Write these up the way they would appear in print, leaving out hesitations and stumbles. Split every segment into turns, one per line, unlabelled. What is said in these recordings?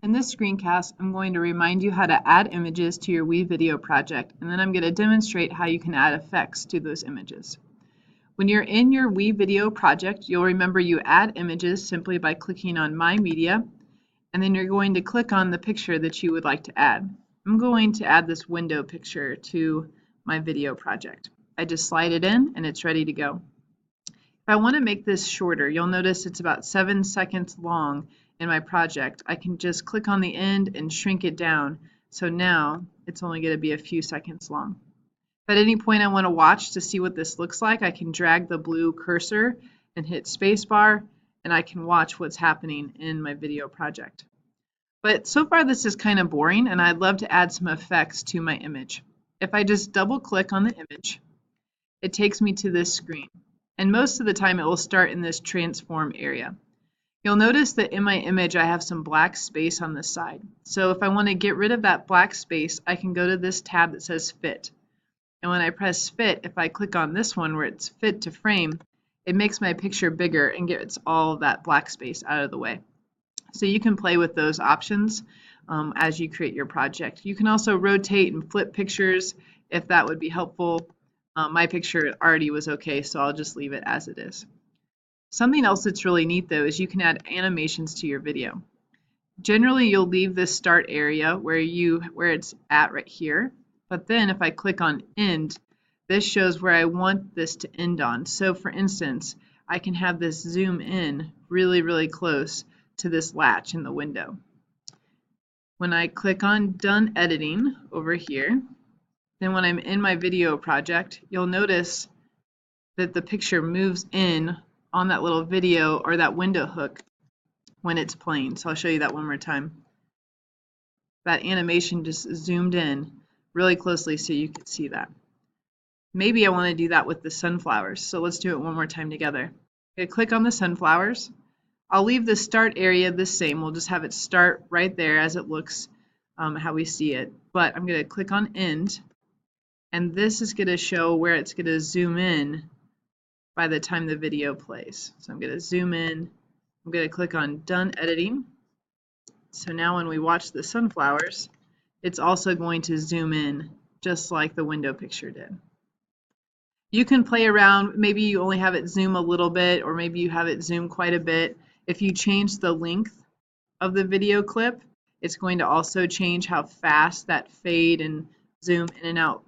In this screencast, I'm going to remind you how to add images to your WeVideo project, and then I'm going to demonstrate how you can add effects to those images. When you're in your WeVideo project, you'll remember you add images simply by clicking on My Media, and then you're going to click on the picture that you would like to add. I'm going to add this window picture to my video project. I just slide it in and it's ready to go. If I want to make this shorter, you'll notice it's about 7 seconds long in my project. I can just click on the end and shrink it down. So now it's only going to be a few seconds long. If at any point I want to watch to see what this looks like, I can drag the blue cursor and hit spacebar, and I can watch what's happening in my video project. But so far this is kind of boring, and I'd love to add some effects to my image. If I just double click on the image, it takes me to this screen. And most of the time it will start in this transform area. You'll notice that in my image I have some black space on this side. So if I want to get rid of that black space, I can go to this tab that says Fit. And when I press Fit, if I click on this one where it's Fit to Frame, it makes my picture bigger and gets all of that black space out of the way. So you can play with those options as you create your project. You can also rotate and flip pictures if that would be helpful. My picture already was okay, so I'll just leave it as it is. Something else that's really neat though is you can add animations to your video. Generally you'll leave this start area where it's at right here, but then if I click on end, this shows where I want this to end on. So for instance, I can have this zoom in really close to this latch in the window. When I click on done editing over here, then when I'm in my video project, you'll notice that the picture moves in on that little video or that window hook when it's playing. So I'll show you that one more time. That animation just zoomed in really closely so you can see that. Maybe I want to do that with the sunflowers. So let's do it one more time together. Okay, click on the sunflowers. I'll leave the start area the same. We'll just have it start right there as it looks how we see it. But I'm going to click on end. And this is going to show where it's going to zoom in by the time the video plays. So I'm going to zoom in. I'm going to click on done editing. So now when we watch the sunflowers, it's also going to zoom in just like the window picture did. You can play around. Maybe you only have it zoom a little bit, or maybe you have it zoom quite a bit. If you change the length of the video clip, it's going to also change how fast that fade and zoom in and out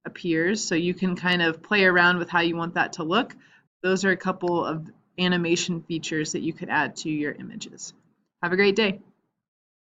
appears. So you can kind of play around with how you want that to look. Those are a couple of animation features that you could add to your images. Have a great day.